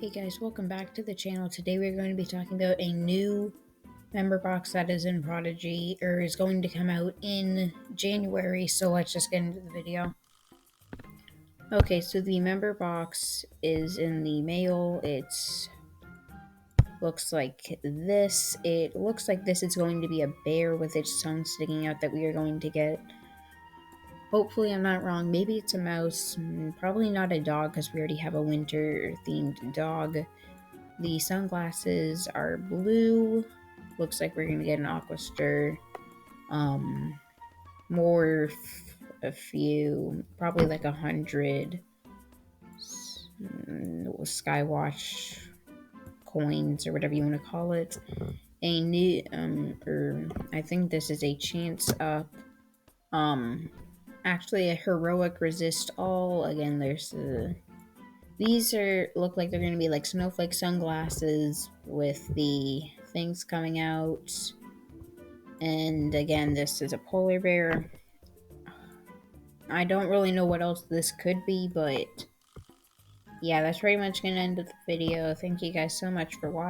Hey guys, welcome back to the channel. Today we're going to be talking about a new member box that is in Prodigy, or is going to come out in January, so let's just get into the video. Okay, so the member box is in the mail. Looks like this. It looks like this is going to be a bear with its tongue sticking out that we are going to get. Hopefully I'm not wrong. Maybe it's a mouse. Probably not a dog because we already have a winter-themed dog. The sunglasses are blue. Looks like we're gonna get an aqua stir. A few, probably like 100 Skywatch coins or whatever you want to call it. A new, I think this is a chance up. Actually a heroic resist all. Again, there's these look like they're going to be like snowflake sunglasses with the things coming out. And again, this is a polar bear. I don't really know what else this could be, but yeah, that's pretty much going to end the video. Thank you guys so much for watching.